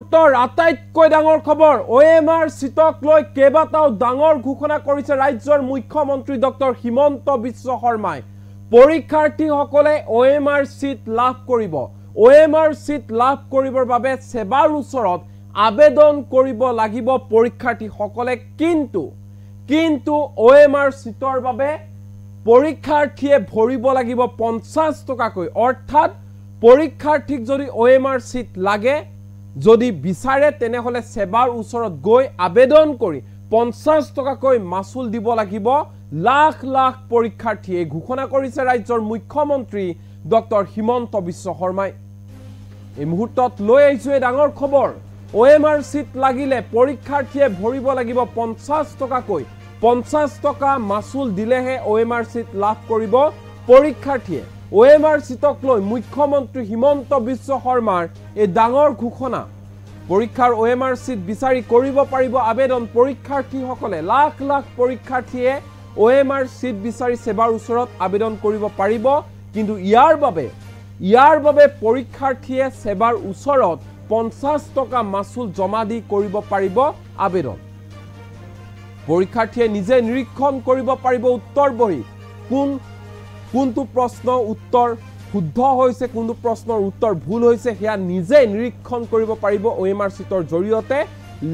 আটাইতকৈ ডাঙৰ খবৰ OMR সিটক লৈ কেবাটাও ডাঙৰ ঘোষণা কৰিছে ৰাজ্যৰ মুখ্যমন্ত্ৰী ডক্টৰ হিমন্ত বিশ্ব শৰ্মাই পৰীক্ষাৰ্থীসকলে OMR সিট লাভ কৰিব OMR সিট লাভ কৰিবৰ বাবে সেৱাৰ ওচৰত আবেদন কৰিব লাগিব পৰীক্ষাৰ্থীসকলে কিন্তু OMR সিটৰ বাবে পৰীক্ষাৰ্থীয়ে ভৰিব লাগিব 50 টকাকৈ অৰ্থাৎ পৰীক্ষাৰ্থীক যদি OMR সিট লাগে যদি বিচাৰে তেনেহলে সেৱাৰ ওচৰত গৈ আবেদন কৰি 50 টকাকৈ মাসুল দিব লাগিব লাখ লাখ পৰীক্ষাৰ্থীয়ে ঘোষণা কৰিছে ৰাজ্যৰ মুখ্যমন্ত্ৰী ডক্টৰ হিমন্ত বিশ্ব শৰ্মাই এই মুহূৰ্তত লৈ আহিছো এই ডাঙৰ খবৰ OMR সিট লাগিলে পৰীক্ষাৰ্থীয়ে ভৰিব লাগিব 50 টকাকৈ 50 টকা মাসুল দিলেহে OMR সিট লাভ কৰিব পৰীক্ষাৰ্থীয়ে OMR সিটক লৈ মুখ্যমন্ত্ৰী হিমন্ত বিশ্ব শৰ্মাৰ এই ডাঙৰ ঘোষণা পৰীক্ষাৰ OMR সিট বিচাৰি কৰিব পাৰিব আবেদন পৰীক্ষাৰ্থীসকলে লাখ লাখ পৰীক্ষাৰ্থীয়ে OMR সিট বিচাৰি সেৱাৰ ওচৰত আবেদন কৰিব পাৰিব কিন্তু ইয়াৰ বাবে পৰীক্ষাৰ্থীয়ে সেৱাৰ ওচৰত 50 টকা মাসুল জমা দি কৰিব পাৰিব আবেদন পৰীক্ষাৰ্থীয়ে নিজে নিৰীক্ষণ কৰিব পাৰিব উত্তৰ বহি কোনটো প্ৰশ্ন উত্তৰ শুদ্ধ হৈছে কোনটো প্ৰশ্নৰ উত্তৰ ভুল হৈছে হেয়া নিজে নিৰীক্ষণ কৰিব পাৰিব OMR সিটৰ জৰিয়তে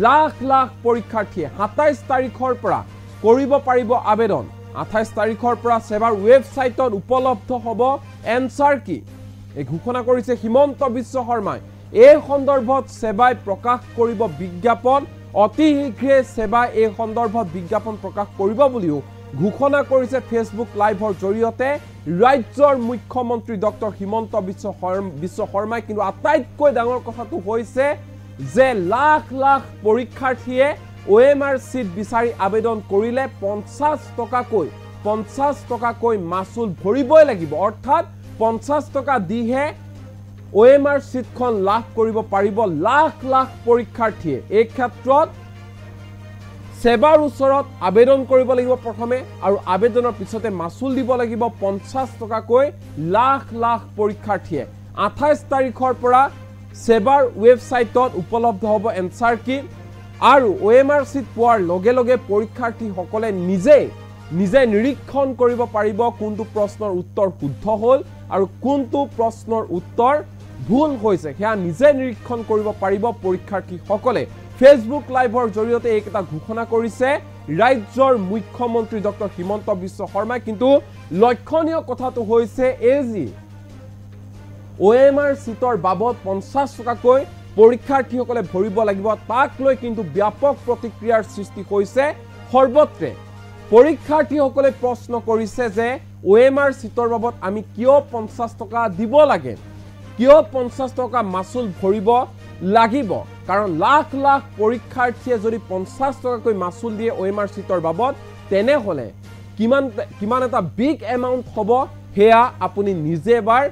লাখ লাখ পৰীক্ষাৰ্থীয়ে 27 তাৰিখৰ পৰা কৰিব পাৰিব আবেদন 28 তাৰিখৰ পৰা সেৱাৰ ৱেবছাইটত উপলব্ধ হ'ব এনসাৰ কি এই ঘোষণা কৰিছে হিমন্ত বিশ্ব শৰ্মাই এই সন্দৰ্ভত সেৱাই প্ৰকাশ কৰিব বিজ্ঞাপন অতি শীঘ্ৰে সেৱাই এই সন্দৰ্ভত বিজ্ঞাপন প্ৰকাশ কৰিব বুলিও ঘোষণা কৰিছে ফেসবুক লাইভৰ জৰিয়তে ৰাজ্যৰ মুখ্যমন্ত্ৰী ডক্টৰ হিমন্ত বিশ্ব শৰ্মাই কিন্তু আটাইতকৈ ডাঙৰ কথাটো হৈছে যে লাখ লাখ পৰীক্ষাৰ্থীয়ে OMR সিট বিচাৰি আবেদন কৰিলে 50 টকাকৈ মাসুল ভৰিবই লাগিব অৰ্থাৎ 50 টকা দিহে OMR সিটখন লাভ কৰিব পাৰিব লাখ লাখ পৰীক্ষাৰ্থীয়ে এই ক্ষেত্ৰত সেৱাৰ ওচৰত আবেদন কৰিব লাগিব প্ৰথমে আৰু আবেদনৰ পিছতে মাসুল দিব লাগিব 50 টকাকৈ লাখ লাখ পৰীক্ষাৰ্থীয়ে 28 তাৰিখৰ পৰা সেৱাৰ ৱেবছাইটত উপলব্ধ হ'ব এনসাৰ কি আৰু OMR সিট পোৱাৰ লগে লগে পৰীক্ষাৰ্থীসকলে নিজে নিৰীক্ষণ কৰিব পাৰিব কোনটো প্ৰশ্নৰ উত্তৰ শুদ্ধ হ'ল আৰু কোনটো প্ৰশ্নৰ উত্তৰ ভুল হৈছে হেয়া নিজে নিৰীক্ষণ কৰিব পাৰিব পৰীক্ষাৰ্থীসকলে ফেসবুক লাইভৰ জৰিয়তে একটা ঘোষণা কৰিছে ৰাজ্যৰ মুখ্যমন্ত্ৰী ডক্টৰ হিমন্ত বিশ্ব শৰ্মাই কিন্তু লক্ষণীয় কথাটো হৈছে এজি OMR সিটৰ বাবদ 50 টকাকৈ পৰীক্ষাৰ্থীসকলে ভৰিব লাগিব তাক লৈ কিন্তু ব্যাপক প্ৰতিক্ৰিয়াৰ সৃষ্টি হৈছে সৰ্বত্ৰে পৰীক্ষাৰ্থীসকলে প্ৰশ্ন কৰিছে যে OMR সিটৰ বাবদ আমি কিয় 50 টকা দিব লাগে কিয় 50 টকা মাসুল ভৰিব লাগিব কাৰণ লাখ লাখ পৰীক্ষাৰ্থীয়ে যদি 50 টকাকৈ মাসুল দিয়ে OMR সিটৰ বাবদ তেনেহলে কিমান এটা বিগ এমাউন্ট হ'ব হেয়া আপুনি নিজে এবাৰ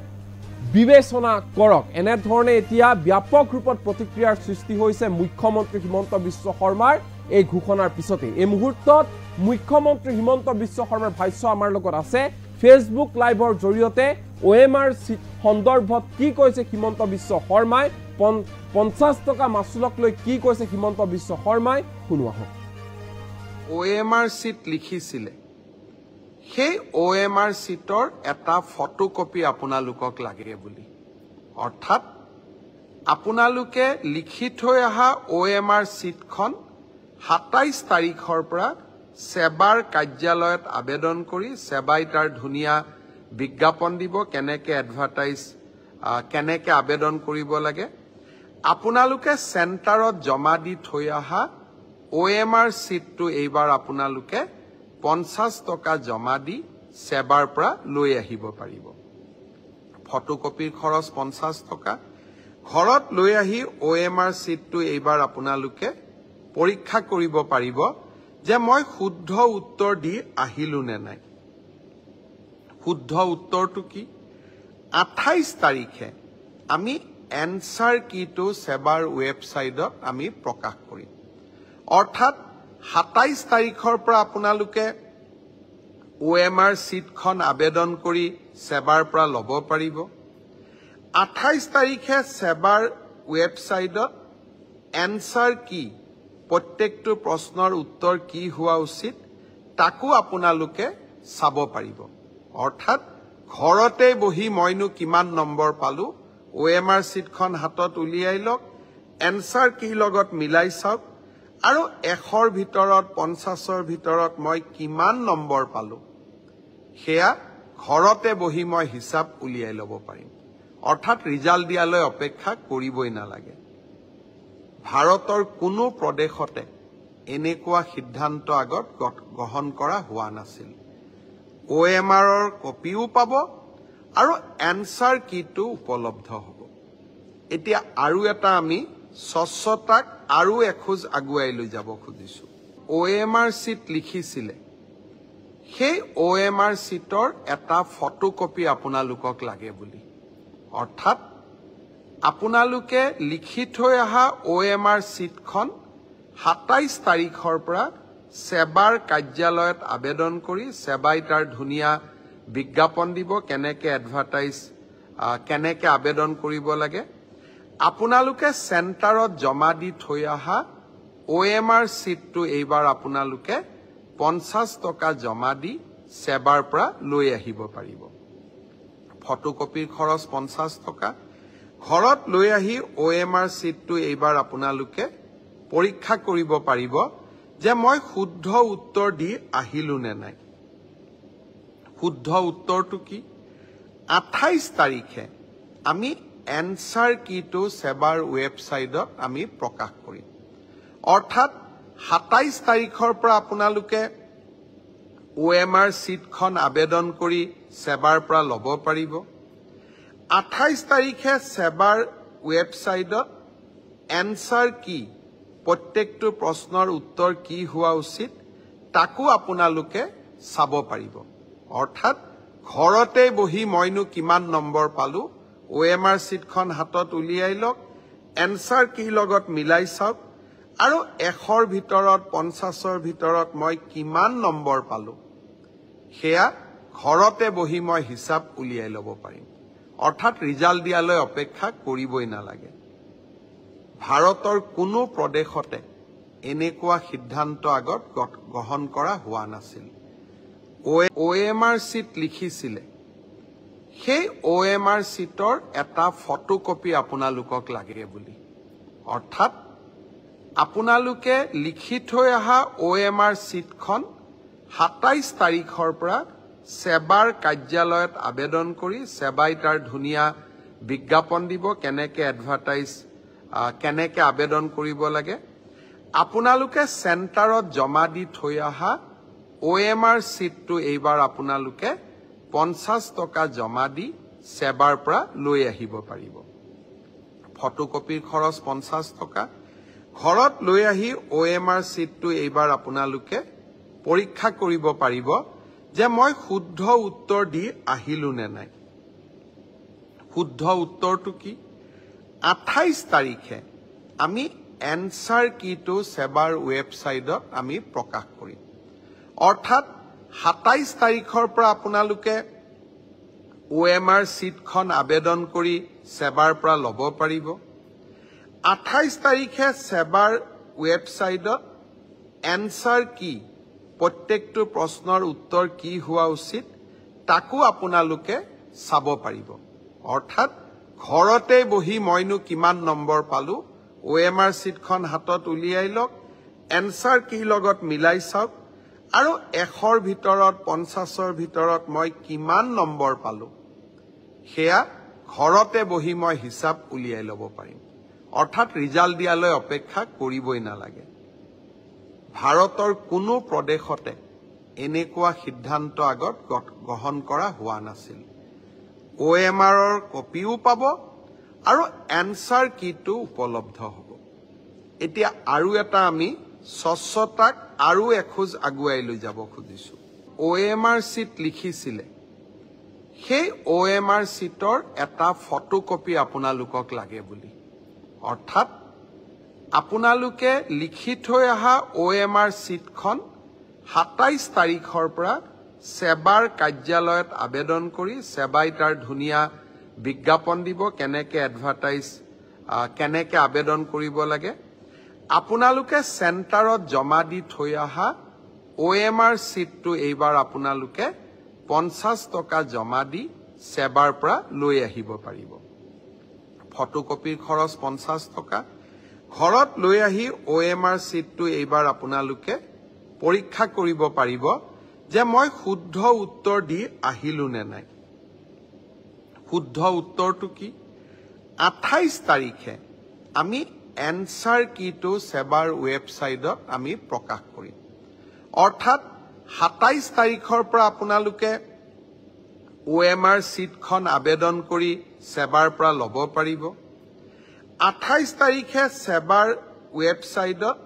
বিবেচনা কৰক এনে ধৰণে এতিয়া ব্যাপক ৰূপত প্ৰতিক্ৰিয়াৰ সৃষ্টি হৈছে মুখ্যমন্ত্ৰী হিমন্ত বিশ্ব শৰ্মাৰ এই ঘোষণাৰ পিছতে এই মুহূৰ্তত মুখ্যমন্ত্ৰী হিমন্ত বিশ্ব শৰ্মাৰ ভাষ্য আমাৰ লগত আছে ফেসবুক লাইভৰ জৰিয়তে OMR সিট সন্দৰ্ভত কি কৈছে হিমন্ত বিশ্ব শৰ্মাই 50 টকা মাসুলক লৈ কি কৈছে হিমন্ত বিশ্ব শৰ্মাই শুনোৱা হোক OMR সিট লিখিছিলে সেই OMR সিটৰ এটা ফটোকপি আপোনালোকক লাগে বুলি অৰ্থাৎ আপোনালোকে লিখি থৈ অহা OMR সিটখন 27 তাৰিখৰ পৰা সেৱাৰ কাৰ্যালয়ত আবেদন কৰি সেৱাই তাৰ ধুনিয়া বিজ্ঞাপন দিব কেনেকে এডভাৰটাইজ কেনেকে আবেদন কৰিব লাগে আপোনালোকে সেন্টাৰত জমা দি থৈ অহা OMR সিটটো এইবাৰ আপোনালোকে 50 টকা জমা দি সেৱাৰ পৰা লৈ আহিব পাৰিব ফটোকপিৰ খৰচ 50 টকা ঘৰত লৈ আহি OMR সিটটো এইবাৰ আপোনালোকে পৰীক্ষা কৰিব পাৰিব যে মই শুদ্ধ উত্তৰ দি আহিলো নে নাই শুদ্ধ উত্তৰটো কি 28 তাৰিখে আমি এনসাৰ কিটো সেৱাৰ ৱেবছাইটত আমি প্ৰকাশ কৰিম অৰ্থাৎ 27 তাৰিখৰ পৰা আপোনালোকে OMR সিটখন আবেদন কৰি সেৱাৰ পৰা ল'ব পাৰিব 28 তাৰিখে সেৱাৰ ৱেবছাইটত এনসাৰ কি প্ৰত্যেকটো প্ৰশ্নৰ উত্তৰ কি হোৱা উচিত তাকো আপোনালোকে চাব পাৰিব অৰ্থাৎ ঘৰতে বহি মইনো কিমান নম্বৰ পালো OMR চিটখন হাতত উলিয়াই লওক এনসাৰ কি লগত মিলাই চাওক আৰু 100ৰ ভিতৰত 50ৰ ভিতৰত মই কিমান নম্বৰ পালো হেয়া ঘৰতে বহি মই হিসাব উলিয়াই ল'ব পাৰিম অৰ্থাৎ ৰিজাল্ট দিয়ালৈ অপেক্ষা কৰিবই নালাগে ভাৰতৰ কোনো প্ৰদেশতে এনেকুৱা সিদ্ধান্ত আগত গ্ৰহণ কৰা হোৱা নাছিল OMRৰ কপিও পাব আৰু এনসাৰ কিটো উপলব্ধ হ'ব এতিয়া আৰু এটা আমি স্বচ্ছতাক আৰু এখোজ আগুৱাই লৈ যাব খুজিছো OMR চিট লিখিছিলে সেই OMR চিটৰ এটা ফটোকপি আপোনালোকক লাগে বুলি অৰ্থাৎ আপোনালোকে লিখি থৈ অহা OMR চিটখন 27 তাৰিখৰ পৰা সেবাৰ কাৰ্যালয়ত আবেদন কৰি সেবাই তাৰ ধুনীয়া বিজ্ঞাপন দিব কেনেকে এডভাৰটাইজ কেনেকে আবেদন কৰিব লাগে আপোনালোকে চেণ্টাৰত জমা দি থৈ অহা OMR চিটটো এইবাৰ আপোনালোকে 50 টকা জমা দি সেবাৰ পৰা লৈ আহিব পাৰিব ফটোকপিৰ খৰচ 50 টকা ঘৰত লৈ আহি OMR চিটটো এইবাৰ আপোনালোকে পৰীক্ষা কৰিব পাৰিব যে মই শুদ্ধ উত্তৰ দি আহিলো নে নাই শুদ্ধ উত্তৰটো কি 28 তাৰিখে আমি এনসাৰ কিটো সেবাৰ ৱেবসাইটত আমি প্ৰকাশ কৰিম অৰ্থাৎ 27 তাৰিখৰ পৰা আপোনালোকে OMR চিটখন আবেদন কৰি সেবাৰ পৰা ল'ব পাৰিব 28 তাৰিখে সেবাৰ ৱেবসাইটত এনসাৰ কি প্ৰত্যেকটো প্ৰশ্নৰ উত্তৰ কি হোৱা উচিত তাকো আপোনালোকে চাব পাৰিব অৰ্থাৎ ঘৰতে বহি মইনো কিমান নম্বৰ পালো OMR চিটখন হাতত উলিয়াই লওক এনসাৰ কি লগত মিলাই চাওক আৰু 100ৰ ভিতৰত 50ৰ ভিতৰত মই কিমান নম্বৰ পালো হেয়া ঘৰতে বহি মই হিসাব উলিয়াই ল'ব পাৰিম অৰ্থাৎ ৰিজাল্ট দিয়ালৈ অপেক্ষা কৰিবই নালাগে ভাৰতৰ কোনো প্ৰদেশতে এনেকুৱা সিদ্ধান্ত আগত গ্ৰহণ কৰা হোৱা নাছিল OMR চিট লিখিছিলে সেই OMR চিটৰ এটা ফটোকপি আপোনালোকক লাগে বুলি অৰ্থাৎ আপোনালোকে লিখি থৈ অহা OMR চিটখন 27 তাৰিখৰ পৰা সেবাৰ কাৰ্যালয়ত আবেদন কৰি সেবাই তাৰ ধুনীয়া বিজ্ঞাপন দিব কেনেকে এডভাৰটাইজ কেনেকে আবেদন কৰিব লাগে আপোনালোকে চেণ্টাৰত জমা দি থৈ অহা OMR চিটটো এইবাৰ আপোনালোকে 50 টকা জমা দি সেবাৰ পৰা লৈ আহিব পাৰিব ফটোকপিৰ খৰচ 50 টকা ঘৰত লৈ আহি OMR চিটটো এইবাৰ আপোনালোকে পৰীক্ষা কৰিব পাৰিব যে মই শুদ্ধ উত্তৰ দি আহিলো নে নাই শুদ্ধ উত্তৰটো কি 28 তাৰিখে আমি এনসাৰ কিটো সেবাৰ ৱেবসাইটত আমি প্ৰকাশ কৰিম অৰ্থাৎ 27 তাৰিখৰ পৰা আপোনালোকে OMR চিটখন আবেদন কৰি সেবাৰ পৰা ল'ব পাৰিব 28 তাৰিখে সেবাৰ ৱেবসাইটত এনসাৰ কি প্ৰত্যেকটো প্ৰশ্নৰ উত্তৰ কি হোৱা উচিত তাকো আপোনালোকে চাব পাৰিব অৰ্থাৎ ঘৰতে বহি মইনো কিমান নম্বৰ পালো OMR চিটখন হাতত উলিয়াই লওক এনসাৰ কি লগত মিলাই চাওক আৰু 100ৰ ভিতৰত 50ৰ ভিতৰত মই কিমান নম্বৰ পালো হেয়া ঘৰতে বহি মই হিসাব উলিয়াই ল'ব পাৰিম অৰ্থাৎ ৰিজাল্ট দিয়ালৈ অপেক্ষা কৰিবই নালাগে ভাৰতৰ কোনো প্ৰদেশতে এনেকুৱা সিদ্ধান্ত আগত গ্ৰহণ কৰা হোৱা নাছিল OMRৰ কপিও পাব আৰু এনসাৰ কিটো উপলব্ধ হ'ব এতিয়া আৰু এটা আমি স্বচ্ছতাক আৰু এখোজ আগুৱাই লৈ যাব খুজিছো OMR চিট লিখিছিলে সেই OMR চিটৰ এটা ফটোকপি আপোনালোকক লাগে বুলি অৰ্থাৎ আপোনালোকে লিখি থৈ অহা OMR চিটখন 27 তাৰিখৰ পৰা সেবাৰ কাৰ্যালয়ত আবেদন কৰি সেবাই তাৰ ধুনীয়া বিজ্ঞাপন দিব কেনেকে এডভাৰটাইজ কেনেকে আবেদন কৰিব লাগে আপোনালোকে চেণ্টাৰত জমা দি থৈ অহা OMR চিটটো এইবাৰ আপোনালোকে 50 টকা জমা দি সেবাৰ পৰা লৈ আহিব পাৰিব ফটোকপিৰ খৰচ 50 টকা ঘৰত লৈ আহি OMR চিটটো এইবাৰ আপোনালোকে পৰীক্ষা কৰিব পাৰিব যে মই শুদ্ধ উত্তৰ দি আহিলো নে নাই শুদ্ধ উত্তৰটো কি 28 তাৰিখে আমি এনসাৰ কিটো সেবাৰ ৱেবসাইটত আমি প্ৰকাশ কৰিম অৰ্থাৎ 27 তাৰিখৰ পৰা আপোনালোকে OMR চিটখন আবেদন কৰি সেবাৰ পৰা ল'ব পাৰিব 28 তাৰিখে সেবাৰ ৱেবসাইটত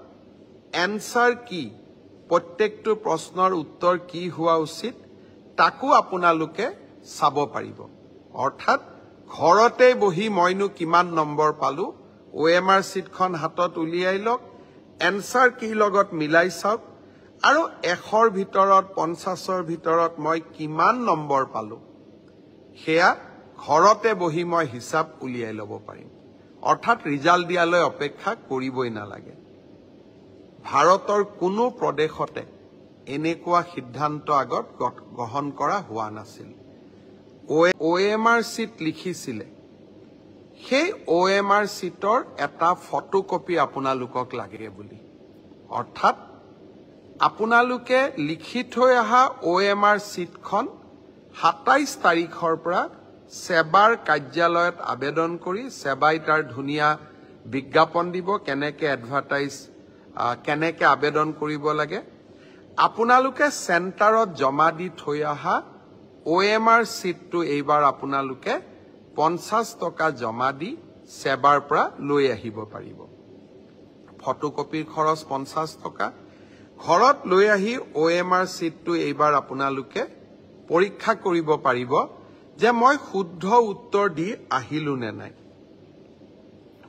এনসাৰ কি প্ৰত্যেকটো প্ৰশ্নৰ উত্তৰ কি হোৱা উচিত তাকো আপোনালোকে চাব পাৰিব অৰ্থাৎ ঘৰতে বহি মইনো কিমান নম্বৰ পালো OMR চিটখন হাতত উলিয়াই লওক এনসাৰ কি লগত মিলাই চাওক আৰু 100ৰ ভিতৰত 50ৰ ভিতৰত মই কিমান নম্বৰ পালো হেয়া ঘৰতে বহি মই হিসাব উলিয়াই ল'ব পাৰিম অৰ্থাৎ ৰিজাল্ট দিয়ালৈ অপেক্ষা কৰিবই নালাগে ভাৰতৰ কোনো প্ৰদেশতে এনেকুৱা সিদ্ধান্ত আগত গ্ৰহণ কৰা হোৱা নাছিল OMR চিট লিখিছিলে সেই OMR চিটৰ এটা ফটোকপি আপোনালোকক লাগে বুলি অৰ্থাৎ আপোনালোকে লিখি থৈ অহা OMR চিটখন 27 তাৰিখৰ পৰা সেবাৰ কাৰ্যালয়ত আবেদন কৰি সেবাই তাৰ ধুনীয়া বিজ্ঞাপন দিব কেনেকে এডভাৰটাইজ কেনেকে আবেদন কৰিব লাগে আপোনালোকে চেণ্টাৰত জমা দি থৈ অহা OMR চিটটো এইবাৰ আপোনালোকে 50 টকা জমা দি সেবাৰ পৰা লৈ আহিব পাৰিব ফটোকপিৰ খৰচ 50 টকা ঘৰত লৈ আহি OMR চিটটো এইবাৰ আপোনালোকে পৰীক্ষা কৰিব পাৰিব যে মই শুদ্ধ উত্তৰ দি আহিলো নে নাই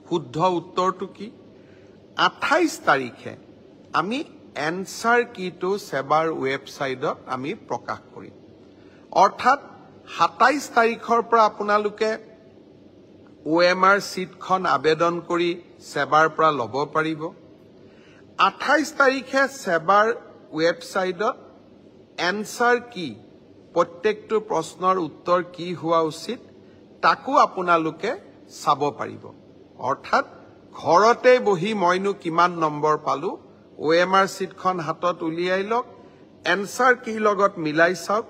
শুদ্ধ উত্তৰটো কি 28 তাৰিখে আমি এনসাৰ কিটো সেবাৰ ৱেবসাইটত আমি প্ৰকাশ কৰিম অৰ্থাৎ 27 তাৰিখৰ পৰা আপোনালোকে OMR চিটখন আবেদন কৰি সেবাৰ পৰা ল'ব পাৰিব 28 তাৰিখে সেবাৰ ৱেবসাইটত এনসাৰ কি প্ৰত্যেকটো প্ৰশ্নৰ উত্তৰ কি হোৱা উচিত তাকো আপোনালোকে চাব পাৰিব অৰ্থাৎ ঘৰতে বহি মইনো কিমান নম্বৰ পালো OMR চিটখন হাতত উলিয়াই লওক এনসাৰ কি লগত মিলাই চাওক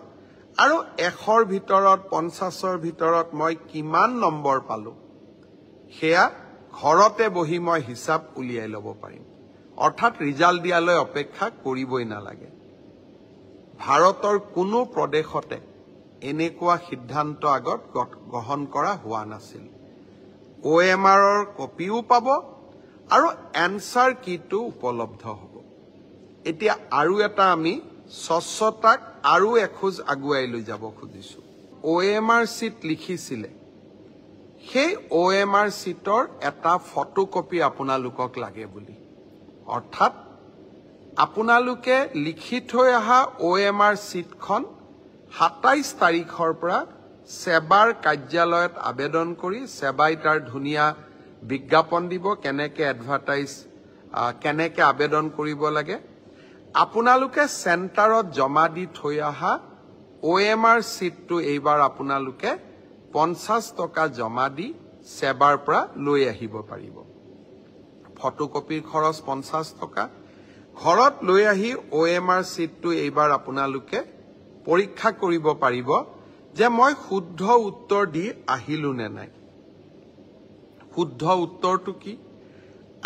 আৰু 100ৰ ভিতৰত 50ৰ ভিতৰত মই কিমান নম্বৰ পালো হেয়া ঘৰতে বহি মই হিসাব উলিয়াই ল'ব পাৰিম অৰ্থাৎ ৰিজাল্ট দিয়ালৈ অপেক্ষা কৰিবই নালাগে ভাৰতৰ কোনো প্ৰদেশতে এনেকুৱা সিদ্ধান্ত আগত গ্ৰহণ কৰা হোৱা নাছিল OMRৰ কপিও পাব আৰু এনসাৰ কিটো উপলব্ধ হ'ব এতিয়া আৰু এটা আমি স্বচ্ছতাক আৰু এখোজ আগুৱাই লৈ যাব খুজিছো OMR চিট লিখিছিলে সেই OMR চিটৰ এটা ফটোকপি আপোনালোকক লাগে বুলি অৰ্থাৎ আপোনালোকে লিখি থৈ অহা OMR চিটখন 27 তাৰিখৰ পৰা সেবাৰ কাৰ্যালয়ত আবেদন কৰি সেবাই তাৰ ধুনীয়া বিজ্ঞাপন দিব কেনেকে এডভাৰটাইজ কেনেকে আবেদন কৰিব লাগে আপোনালোকে চেণ্টাৰত জমা দি থৈ অহা OMR চিটটো এইবাৰ আপোনালোকে 50 টকা জমা দি সেবাৰ পৰা লৈ আহিব পাৰিব ফটোকপিৰ খৰচ 50 টকা ঘৰত লৈ আহি OMR চিটটো এইবাৰ আপোনালোকে পৰীক্ষা কৰিব পাৰিব যে মই শুদ্ধ উত্তৰ দি আহিলো নে নাই শুদ্ধ উত্তৰটো কি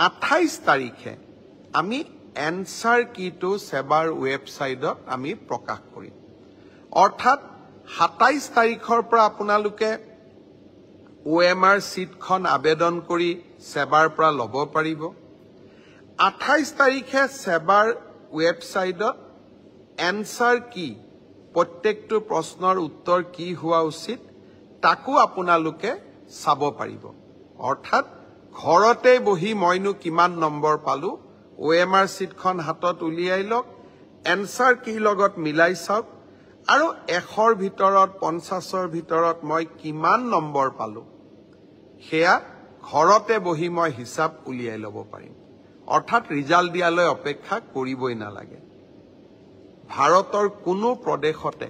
28 তাৰিখে আমি এনসাৰ কিটো সেবাৰ ৱেবসাইটত আমি প্ৰকাশ কৰিম অৰ্থাৎ 27 তাৰিখৰ পৰা আপোনালোকে OMR চিটখন আবেদন কৰি সেবাৰ পৰা ল'ব পাৰিব 28 তাৰিখে সেবাৰ ৱেবসাইটত এনসাৰ কি প্ৰত্যেকটো প্ৰশ্নৰ উত্তৰ কি হোৱা উচিত তাকো আপোনালোকে চাব পাৰিব অৰ্থাৎ ঘৰতে বহি মইনো কিমান নম্বৰ পালো OMR চিটখন হাতত উলিয়াই লওক এনসাৰ কি লগত মিলাই চাওক আৰু 100ৰ ভিতৰত 50ৰ ভিতৰত মই কিমান নম্বৰ পালো হেয়া ঘৰতে বহি মই হিসাব উলিয়াই ল'ব পাৰিম অৰ্থাৎ ৰিজাল্ট দিয়ালৈ অপেক্ষা কৰিবই নালাগে ভাৰতৰ কোনো প্ৰদেশতে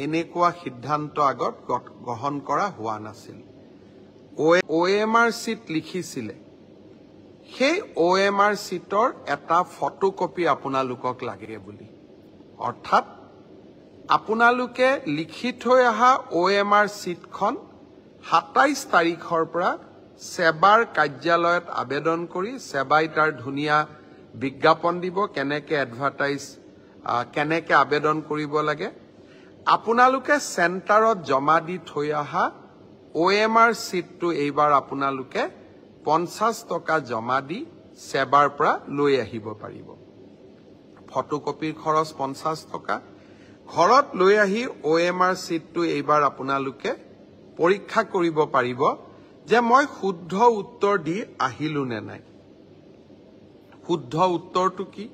এনেকুৱা সিদ্ধান্ত আগত গ্ৰহণ কৰা হোৱা নাছিল OMR চিট লিখিছিলে সেই OMR চিটৰ এটা ফটোকপি আপোনালোকক লাগে বুলি অৰ্থাৎ আপোনালোকে লিখি থৈ অহা OMR চিটখন 27 তাৰিখৰ পৰা সেবাৰ কাৰ্যালয়ত আবেদন কৰি সেবাই তাৰ ধুনীয়া বিজ্ঞাপন দিব কেনেকে এডভাৰটাইজ কেনেকে আবেদন কৰিব লাগে আপোনালোকে চেণ্টাৰত জমা দি থৈ অহা OMR চিটটো এইবাৰ আপোনালোকে 50 টকা জমা দি সেবাৰ পৰা লৈ আহিব পাৰিব ফটোকপিৰ খৰচ 50 টকা ঘৰত লৈ আহি OMR চিটটো এইবাৰ আপোনালোকে পৰীক্ষা কৰিব পাৰিব যে মই শুদ্ধ উত্তৰ দি আহিলো নে নাই শুদ্ধ উত্তৰটো কি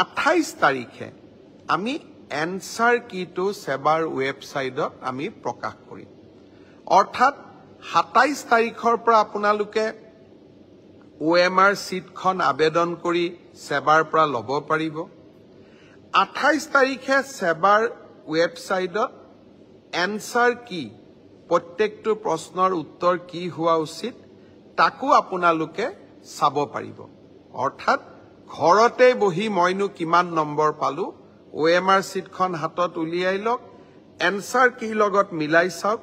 28 তাৰিখে আমি এনসাৰ কিটো সেবাৰ ওয়েবসাইটত আমি প্ৰকাশ কৰিম অৰ্থাৎ 27 তাৰিখৰ পৰা আপোনালোকে OMR চিটখন আবেদন কৰি সেবাৰ পৰা ল'ব পাৰিব 28 তাৰিখে সেবাৰ ওয়েবসাইটত এনসাৰ কি প্ৰত্যেকটো প্ৰশ্নৰ উত্তৰ কি হোৱা উচিত তাকো আপোনালোকে চাব পাৰিব অৰ্থাৎ ঘৰতে বহি মইনো কিমান নম্বৰ পালো OMR চিটখন হাতত উলিয়াই লওক এনসাৰ কি লগত মিলাই চাওক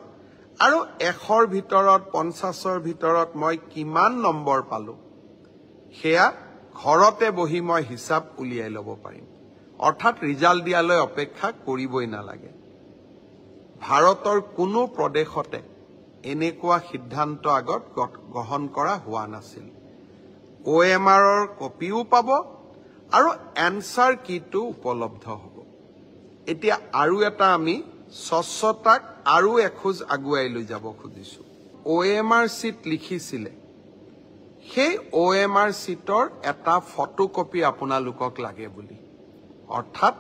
আৰু 100ৰ ভিতৰত 50ৰ ভিতৰত মই কিমান নম্বৰ পালো হেয়া ঘৰতে বহি মই হিসাব উলিয়াই ল'ব পাৰিম অৰ্থাৎ ৰিজাল্ট দিয়ালৈ অপেক্ষা কৰিবই নালাগে ভাৰতৰ কোনো প্ৰদেশতে এনেকুৱা সিদ্ধান্ত আগত গ্ৰহণ কৰা হোৱা নাছিল OMRৰ কপিও পাব আৰু এনসাৰ কিটো উপলব্ধ হ'ব এতিয়া আৰু এটা আমি স্বচ্ছতাক আৰু এখোজ আগুৱাই লৈ যাব খুজিছো OMR চিট লিখিছিলে সেই OMR চিটৰ এটা ফটোকপি আপোনালোকক লাগে বুলি অৰ্থাৎ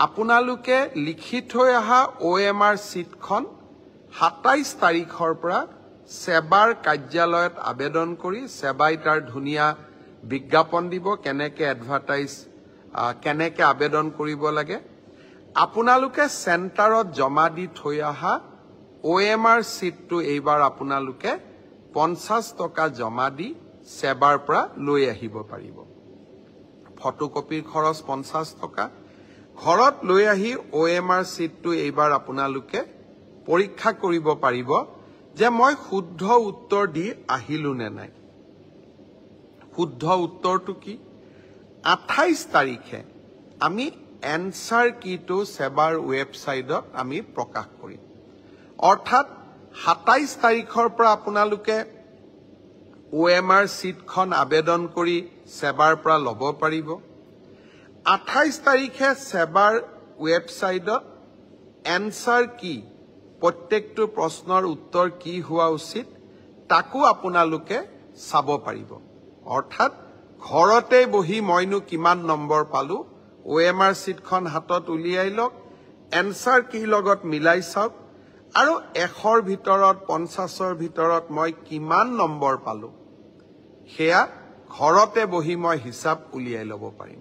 আপোনালোকে লিখি থৈ অহা OMR চিটখন 27 তাৰিখৰ পৰা সেবাৰ কাৰ্যালয়ত আবেদন কৰি সেবাই তাৰ ধুনীয়া বিজ্ঞাপন দিব কেনেকে এডভাৰটাইজ কেনেকে আবেদন কৰিব লাগে আপোনালোকে চেণ্টাৰত জমা দি থৈ অহা OMR চিটটো এইবাৰ আপোনালোকে 50 টকা জমা দি সেবাৰ পৰা লৈ আহিব পাৰিব ফটোকপিৰ খৰচ 50 টকা ঘৰত লৈ আহি OMR চিটটো এইবাৰ আপোনালোকে পৰীক্ষা কৰিব পাৰিব যে মই শুদ্ধ উত্তৰ দি আহিলো নে নাই শুদ্ধ উত্তৰটো কি 28 তাৰিখে আমি এনসাৰ কিটো সেবাৰ ওয়েবসাইটত আমি প্ৰকাশ কৰিম অৰ্থাৎ 27 তাৰিখৰ পৰা আপোনালোকে OMR চিটখন আবেদন কৰি সেবাৰ পৰা ল'ব পাৰিব 28 তাৰিখে সেবাৰ ওয়েবসাইটত এনসাৰ কি প্ৰত্যেকটো প্ৰশ্নৰ উত্তৰ কি হোৱা উচিত তাকো আপোনালোকে চাব পাৰিব অৰ্থাৎ ঘৰতে বহি মইনো কিমান নম্বৰ পালো OMR চিটখন হাতত উলিয়াই লওক এনসাৰ কি লগত মিলাই চাওক আৰু 100ৰ ভিতৰত 50ৰ ভিতৰত মই কিমান নম্বৰ পালো হেয়া ঘৰতে বহি মই হিসাব উলিয়াই ল'ব পাৰিম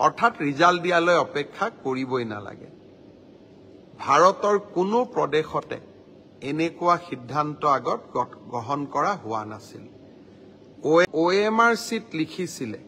অৰ্থাৎ ৰিজাল্ট দিয়ালৈ অপেক্ষা কৰিবই নালাগে ভাৰতৰ কোনো প্ৰদেশতে এনেকুৱা সিদ্ধান্ত আগত গ্ৰহণ কৰা হোৱা নাছিল OMR চিট লিখিছিলে